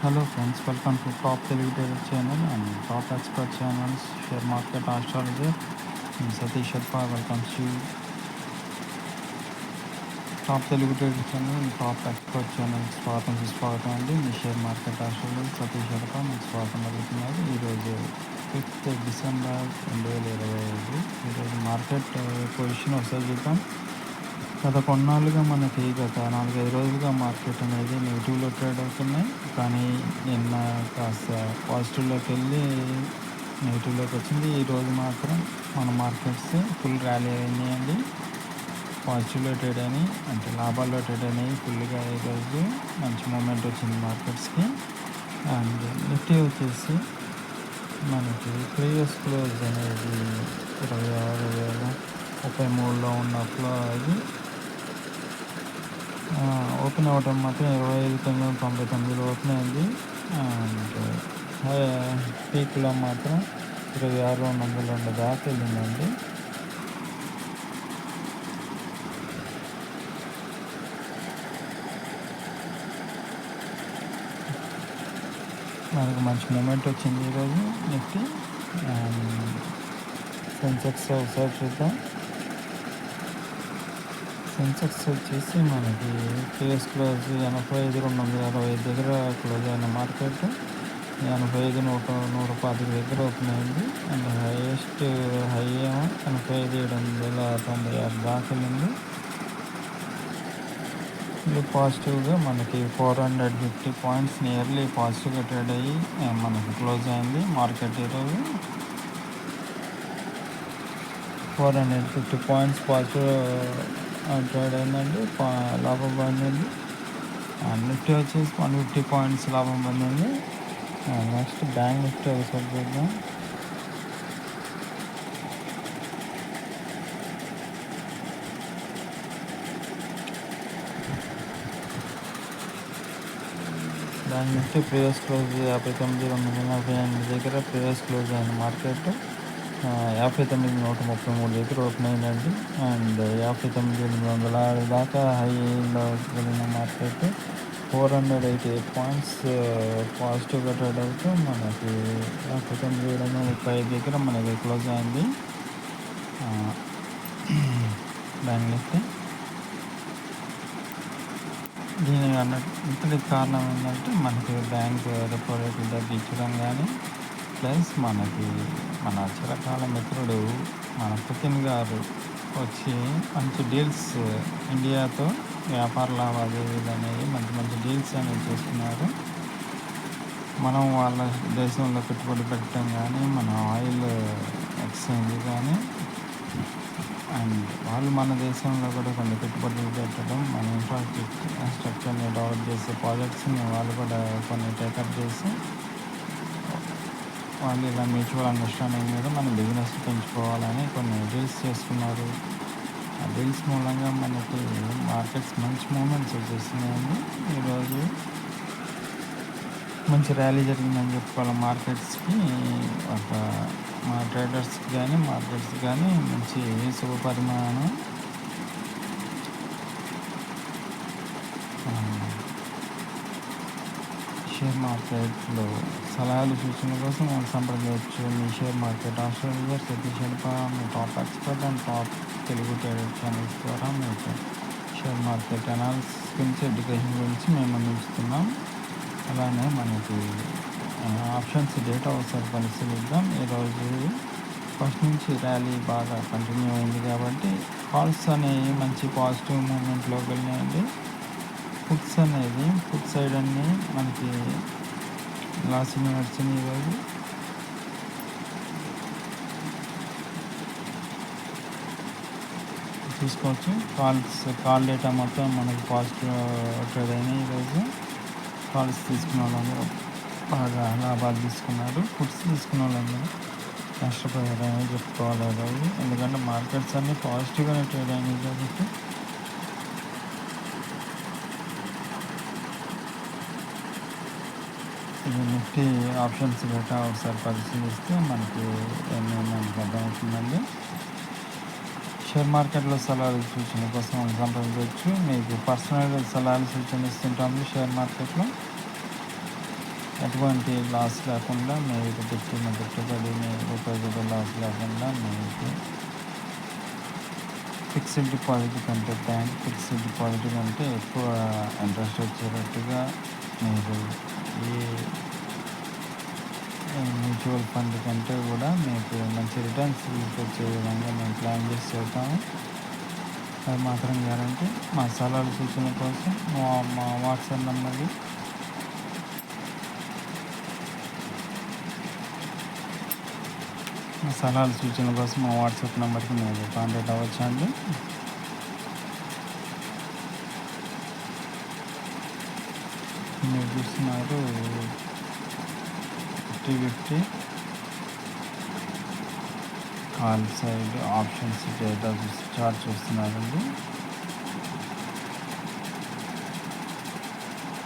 Hello friends, welcome to Top Telugu Trader channel and Top Expert channels, Share Market Astrologer. And Satish Sharpa welcomes you. Top Telugu Trader channel and Top Expert channel స్వాగతం అండి. మీ share market astrologer Satish Sharma మీకు స్వాగతం పలుకుతున్నారు. ఈరోజు 5th December 2025. ఈరోజు market position ఒకసారి చూద్దాం. గత కొన్నాళ్ళుగా మనకి గత 4-5 రోజులుగా మార్కెట్ అనేది నెగిటివ్లో ట్రేడ్ అవుతున్నాయి. కానీ నిన్న కాస్త పాజిటివ్లోకి వెళ్ళి నెగిటివ్లోకి వచ్చింది. ఈరోజు మాత్రం మన మార్కెట్స్ ఫుల్ ర్యాలీ అయినాయండి. పాజిటివ్లో ట్రేడ్ అయినాయి, అంటే లాభాల్లో ట్రేడ్ అయినాయి ఫుల్గా. ఈరోజు మంచి మూమెంట్ వచ్చింది మార్కెట్స్కి. అండ్ నిఫ్టీ వచ్చేసి మనకి ప్రీవియస్ క్లోజ్ అనేది 26,033లో ఉన్నప్పుడు అది ఓపెన్ అవ్వటం మాత్రం 25,999లో ఓపెన్ అయింది. అండ్ పీక్లో మాత్రం 26,202 దాకా వెళ్ళిందండి. మనకు మంచి మూమెంట్ వచ్చింది ఈరోజు నిఫ్టీ. సెన్సెక్స్ ఒకసారి చూద్దాం. సెన్సెక్స్ వచ్చేసి మనకి ప్రీవియస్ క్లోజ్ 85,265 దగ్గర క్లోజ్ అయిన మార్కెట్ 85,125 దగ్గర ఓపెన్ అయింది. అండ్ హైయెస్ట్ హై ఏమో 85,796 దాకా వెళ్ళింది. ఇది పాజిటివ్గా మనకి 450 పాయింట్స్ నియర్లీ పాజిటివ్గా ట్రేడ్ అయ్యి మనకి క్లోజ్ అయింది మార్కెట్. ఈరోజు 450 పాయింట్స్ పాజిటివ్ ట్రేడ్ అయిందండి, లాభం పొందింది. నిఫ్టీ వచ్చేసి 150 పాయింట్స్ లాభం పొందింది. నెక్స్ట్ బ్యాంక్ నిఫ్టీ ఒకసారి చూద్దాం. బ్యాంక్ నిఫ్టీ ప్రీవియస్ క్లోజ్ 59,248 దగ్గర ప్రీవియస్ క్లోజ్ అయిన మార్కెట్ 59,133 దగ్గర ఓపెన్ అయిందండి. అండ్ 59,806 దాకా హైలో వెళ్ళిన మార్కెట్ 488 పాయింట్స్ పాజిటివ్గా ట్రేడ్ అవుతూ మనకి 59,735 దగ్గర మనకి క్లోజ్ అయింది బ్యాంక్ నిఫ్టీ. ఇంతటికి కారణం ఏంటంటే మనకి బ్యాంక్ రెపో రేట్లు తగ్గించడం కానీ, ప్లస్ మనకి మన చిరకాల మిత్రుడు మన పుతిన్ గారు వచ్చి మంచి డీల్స్ ఇండియాతో వ్యాపార లావాదేవీలు అనేవి మంచి మంచి డీల్స్ అనేవి చేస్తున్నారు. మనం వాళ్ళ దేశంలో పెట్టుబడి పెట్టడం కానీ, మన ఆయిల్ ఎక్స్చేంజ్ కానీ, అండ్ వాళ్ళు మన దేశంలో కూడా కొన్ని పెట్టుబడులు పెట్టడం, మన ఇన్ఫ్రాస్ట్రక్చర్ని డెవలప్ చేసే ప్రాజెక్ట్స్ని వాళ్ళు కూడా కొన్ని టేకప్ చేసి వాళ్ళు ఇలా మ్యూచువల్ అండర్స్టాండింగ్ మీద మన బిజినెస్ పెంచుకోవాలని కొన్ని డీల్స్ చేసుకున్నారు. ఆ డీల్స్ మూలంగా మనకి మార్కెట్స్ మంచి మూమెంట్స్ వచ్చేస్తున్నాయండి. ఈరోజు మంచి ర్యాలీ జరిగిందని చెప్పుకోవాలి మార్కెట్స్కి. ఒక మా ట్రేడర్స్కి కానీ మార్కెట్స్కి కానీ మంచి శుభ పరిమాణం. షేర్ మార్కెట్లో సలహాలు సూచనల కోసం మనం సంప్రదించవచ్చు. మీ share market astrologer Satish Sharma, మీ top expert and top Telugu trader channels ద్వారా మీకు షేర్ మార్కెట్ అనాలిసిస్ గురించి, ఎడ్యుకేషన్ గురించి మేము అందిస్తున్నాం. అలానే మనకి ఆప్షన్స్ డేటా ఒకసారి పరిశీలిద్దాం. ఈరోజు ఫస్ట్ నుంచి ర్యాలీ బాగా కంటిన్యూ అయింది కాబట్టి కాల్స్ అనేవి మంచి పాజిటివ్ మూమెంట్లోకి వెళ్ళినాయండి. ఫుడ్స్ అనేది ఫుడ్ సైడ్ అన్నీ మనకి లాసింగ్ నడిచింది. ఈరోజు చూసుకోవచ్చు. కాల్ డేటా మొత్తం మనకి పాజిటివ్ ట్రేడ్ అయినాయి. ఈరోజు కాల్స్ తీసుకున్న వాళ్ళందరూ బాగా లాభాలు తీసుకున్నారు. ఫుడ్స్ తీసుకున్న వాళ్ళందరూ నష్టపోయారని చెప్పుకోవాలి ఈరోజు. ఎందుకంటే మార్కెట్స్ అన్నీ పాజిటివ్గానే ట్రేడ్ అయినాయి కాబట్టి. ఇది నిఫ్టీ ఆప్షన్స్ డేటా ఒకసారి పరిశీలిస్తే మనకి మనకు అర్థమవుతుందండి. షేర్ మార్కెట్లో సలహాలు సూచన కోసం సంప్రదించవచ్చు. మీకు పర్సనల్ సలహాలు సూచన ఇస్తుంటాము షేర్ మార్కెట్లో. ఎటువంటి లాస్ లేకుండా మీరు పెట్టిన పెట్టుబడిని రూపాయి కూడా లాస్ లేకుండా మీకు ఫిక్స్డ్ డిపాజిట్ కంటే బ్యాంక్ ఫిక్స్డ్ డిపాజిట్ కంటే ఎక్కువ ఇంట్రెస్ట్ వచ్చేటట్టుగా మీరు ఈ మ్యూచువల్ ఫండ్ కంటే కూడా మీకు మంచి రిటర్న్స్ వచ్చే విధంగా మేము ప్లాన్ చేసి చెబుతాము. అది మాత్రం గ్యారంటీ. మా సలహాలు సూచనల కోసం మా వాట్సాప్ నెంబర్కి సలహాలు సూచనల కోసం మా వాట్సాప్ నెంబర్కి మీరు కాంటాక్ట్ అవ్వచ్చు అండి. మీరు చూస్తున్నారు 50 call side options data chart చూస్తున్నారండి.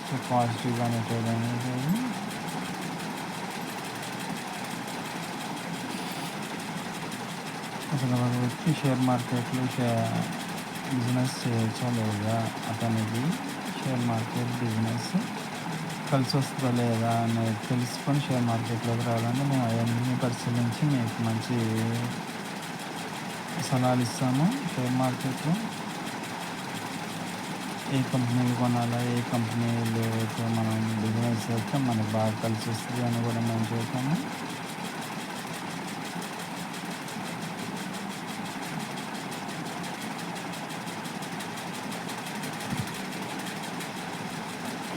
సో పాజిటివ్గానే ట్రేడ్ అనేది అసలు ఒక వ్యక్తి షేర్ మార్కెట్లో బిజినెస్ చేయొచ్చా లేదా, అతనికి షేర్ మార్కెట్ బిజినెస్ కలిసి వస్తుందా లేదా అనేది తెలుసుకొని షేర్ మార్కెట్లోకి రావాలంటే మేము అవన్నీ పరిశీలించి మీకు మంచి సలహాలు ఇస్తాము. షేర్ మార్కెట్లో ఏ కంపెనీలు కొనాలా, ఏ కంపెనీలు అయితే మనం బిజినెస్ చేస్తే మనకు బాగా కలిసి వస్తుంది అని కూడా మేము చెబుతాము.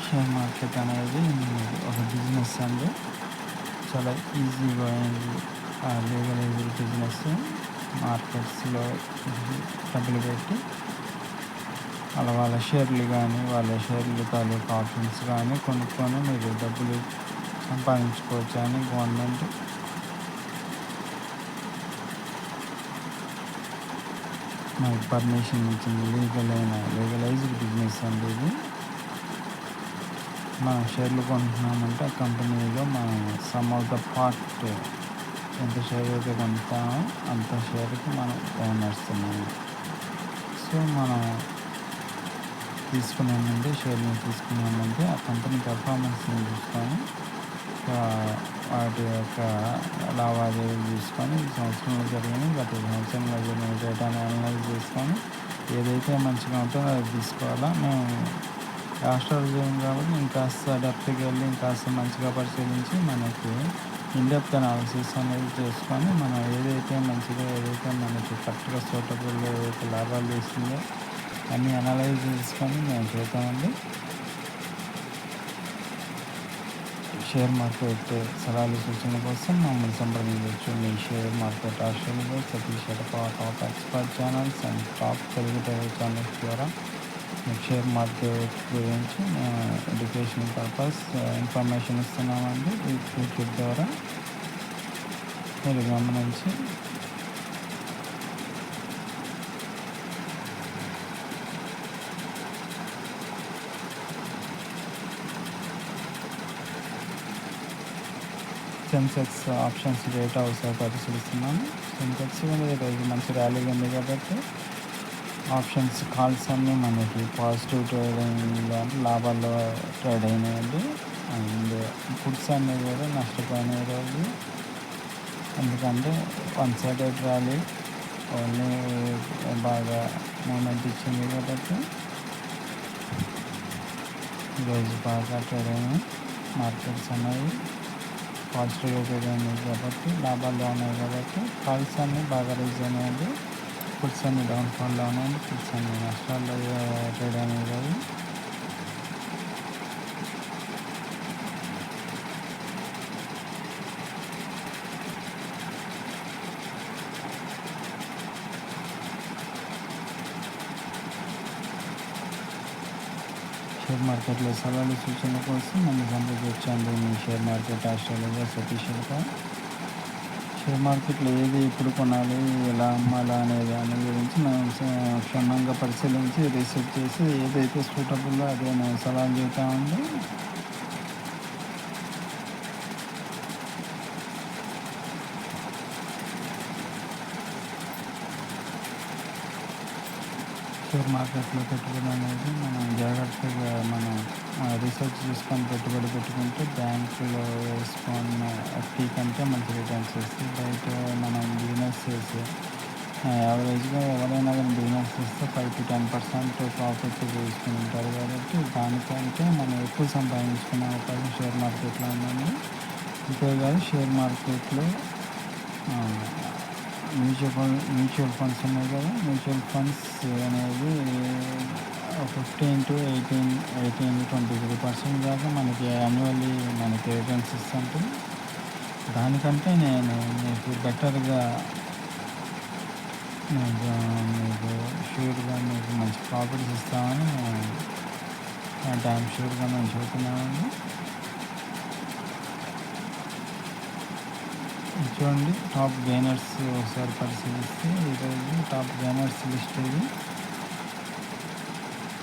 షేర్ మార్కెట్ అనేది ఒక బిజినెస్ అండి. చాలా ఈజీ గోయింగ్ లీగలైజ్డ్ బిజినెస్. మార్కెట్స్లో డబ్బులు పెట్టి వాళ్ళ షేర్లు కానీ వాళ్ళ షేర్లు తాలూకు ఆప్షన్స్ కానీ కొనుక్కొని మీరు డబ్బులు సంపాదించుకోవచ్చు అని గవర్నమెంట్ మనకి పర్మిషన్ ఇచ్చింది. లీగలైజ్డ్ బిజినెస్ అండి ఇది. మనం షేర్లు కొంటున్నామంటే ఆ కంపెనీలో మనం సమ్ ఆఫ్ ద పార్ట్ ఎంత షేర్ అయితే కొంటామో అంత షేర్కి మనం ఓనర్స్ ఉన్నాము. సో మనం తీసుకునే ముందు షేర్ని తీసుకున్నామంటే ఆ కంపెనీ పెర్ఫార్మెన్స్ని చూసుకొని వాటి యొక్క లావాదేవీలు చూసుకొని ఈ సంవత్సరంలో జరిగినాయి గత సంవత్సరంలో జరిగిన డేటాని అనలైజ్ చేసుకొని ఏదైతే మంచిగా ఉంటుందో అది తీసుకోవాలా. మేము రాష్ట్రాలు కాబట్టి ఇంకాస్త డెప్త్కి వెళ్ళి ఇంకాస్త మంచిగా పరిశీలించి మనకి ఇన్డెప్త్ అనాలిసిస్ అనేది చేసుకొని మనం ఏదైతే మంచిగా ఏదైతే మనకి కరెక్ట్గా సూటబుల్ ఏదైతే లాభాలు చేస్తుందో అన్నీ అనలైజ్ చేసుకొని మేము చేద్దామండి. షేర్ మార్కెట్ సలహాలు సూచనల కోసం మమ్మల్ని సంప్రదించవచ్చు. మీ షేర్ మార్కెట్ ఆస్ట్రేలియాలో Satish top expert channels and top Telugu channels ద్వారా షేర్ మార్కెట్ గురించి ఎడ్యుకేషన్ పర్పస్ ఇన్ఫర్మేషన్ ఇస్తున్నామండి. ఈ యూట్యూబ్ ద్వారా మీరు గమనించి సెన్సెక్స్ ఆప్షన్స్ డేటా ఒకసారి పరిశీలిస్తున్నాము. సెన్సెక్స్ ఈరోజు మంచి ర్యాలీ ఉంది కాబట్టి ఆప్షన్స్ కాల్స్ అన్నీ మనకి పాజిటివ్ ట్రేడింగ్లో లాభాల్లో ట్రేడ్ అయినాయండి. అండ్ ఫుడ్స్ అన్నీ కూడా నష్టపోయినాయి ఈరోజు. ఎందుకంటే వన్ సైడెడ్ ర్యాలీ ఓన్లీ బాగా మూమెంట్ ఇచ్చింది కాబట్టి ఈరోజు బాగా ట్రేడ్ అయినాయి. మార్కెట్స్ అనేవి పాజిటివ్గా ట్రేడ్ అయినాయి కాబట్టి లాభాల్లో ఉన్నాయి కాబట్టి కాల్స్ అన్నీ బాగా రైజ్ అయినాయండి. ఫుడ్స్ అన్ని డౌన్ఫాల్లో ఉన్నాయండి. ఫుడ్స్ అన్ని నష్టాల్లో ట్రేడ్ అయినాయి కాదు. షేర్ మార్కెట్లో సలహాలు సూచనల కోసం నన్ను సంప్రదించండి. మీ share market astrologer Satish. Share మార్కెట్లో ఏది ఎప్పుడు కొనాలి, ఎలా అమ్మాలా అనే దాని గురించి మేము క్షుణ్ణంగా పరిశీలించి రీసెర్చ్ చేసి ఏదైతే సూటబుల్లో అదే మేము సలహాలు చెబుతామండి. షేర్ మార్కెట్‌లో పెట్టుబడి అనేది మనం జాగ్రత్తగా మనం రీసెర్చ్ చేసుకొని పెట్టుబడి పెట్టుకుంటే బ్యాంకులో వేసుకున్న ఎఫ్‌డి కంటే మంచి రిటర్న్స్ వస్తాయి. బయట మనం బిజినెస్ చేసి యావరేజ్‌గా ఎవరైనా కానీ బిజినెస్ చేస్తే 5-10% ప్రాఫిట్ తీసుకుని ఉంటారు కాబట్టి దానికంటే మనం ఎక్కువ సంపాదించుకునే అవకాశం షేర్ మార్కెట్‌లో ఉందండి. ఇంతే కాదు షేర్ మార్కెట్‌లో మ్యూచువల్ ఫండ్స్ ఉన్నాయి కదా! మ్యూచువల్ ఫండ్స్ అనేవి 15-18, 23% దాకా మనకి యాన్యువల్లీ మనకి రిటర్న్స్ ఇస్తుంటాయి. దానికంటే నేను మీకు బెటర్‌గా మీకు మీకు ష్యూర్‌గా మీకు మంచి ప్రాఫిట్స్ ఇస్తామని డామ్ ష్యూర్‌గా మేము చెబుతున్నామండి. చూడండి టాప్ గెయినర్స్ ఒకసారి పరిశీలిస్తే ఈరోజు టాప్ గెయినర్స్ లిస్ట్ ఇది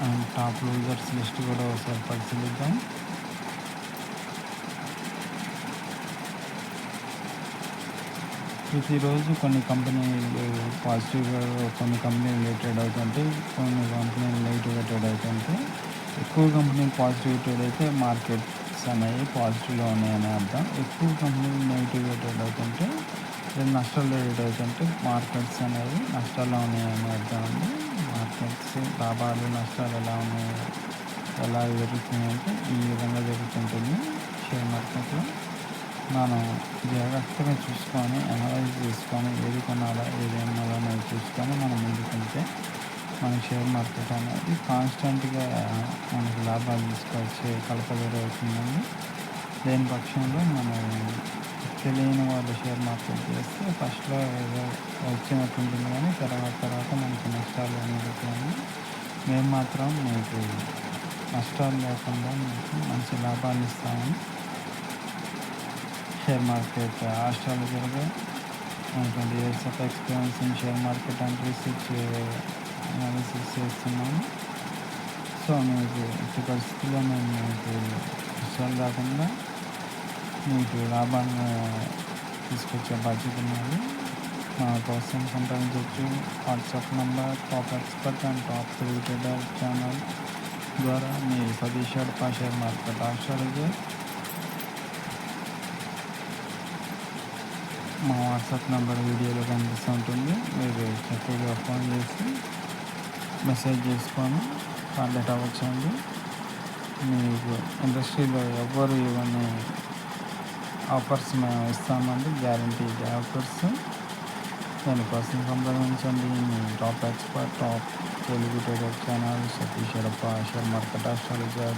అండ్ టాప్ లూజర్స్ లిస్ట్ కూడా ఒకసారి పరిశీలిద్దాం. ప్రతిరోజు కొన్ని కంపెనీలు పాజిటివ్గా కొన్ని కంపెనీలు రేటెడ్ అవుతుంటాయి, కొన్ని కంపెనీలు నెగిటివ్గా ట్రేడ్ అవుతుంటాయి. ఎక్కువ కంపెనీలు పాజిటివ్ ట్రేడ్ అయితే మార్కెట్స్ అనేవి పాజిటివ్లో ఉన్నాయని అర్థం. ఎక్కువ కంపెనీలు నెగిటివ్గా ట్రేడ్ అవుతుంటే నష్టాలు ట్రేడ్ అవుతుంటే మార్కెట్స్ అనేవి నష్టాల్లో ఉన్నాయని అర్థం అండి. మార్కెట్స్ లాభాలు నష్టాలు ఎలా జరుగుతున్నాయంటే ఈ విధంగా జరుగుతుంటుంది. షేర్ మార్కెట్లో మనం జాగ్రత్తగా చూసుకొని అనలైజ్ చేసుకొని ఏది కొనాలా ఏది అమ్మాలా అనేది చూసుకొని మనం ముందుకెళ్తే మన షేర్ మార్కెట్ అనేది కాన్స్టెంట్గా మనకి లాభాలు తీసుకొచ్చే కలపదొర అవుతుందండి. లేని పక్షంలో మనం తెలియని వాళ్ళు షేర్ మార్కెట్ చేస్తే ఫస్ట్లో ఏదో వచ్చినట్టుంటుంది కానీ తర్వాత మనకి నష్టాలు అనేది ఉంటాయి. మేము మాత్రం మీకు నష్టాలు లేకుండా మీకు మంచి లాభాలు ఇస్తామని షేర్ మార్కెట్ ఆస్ట్రాలజర్గా 20 years of experience in share market and research analysis చేస్తున్నాము. సో మీకు ఎట్టి పరిస్థితుల్లో మేము మీకు నష్టాలు రాకుండా మీకు లాభాన్ని తీసుకొచ్చే బాధ్యత ఉన్నది. మా కోసం సంప్రదించవచ్చు. WhatsApp number top expert and top trader channel ద్వారా మీ Satish Hadapa share market astrologer. మా వాట్సాప్ నెంబర్ వీడియోలో కనిపిస్తూ ఉంటుంది. మీరు చక్కగా ఫోన్ చేసి మెసేజ్ చేసుకొని కాంటాక్ట్ అవ్వచ్చండి. మీకు ఇండస్ట్రీలో ఎవ్వరు ఇవన్నీ ఆఫర్స్ మేము ఇస్తామండి, గ్యారంటీ ఆఫర్స్. దానికోసం సంప్రదించండి. మీ top expert top Telugu trader channel Satish Hadapa share market astrologer.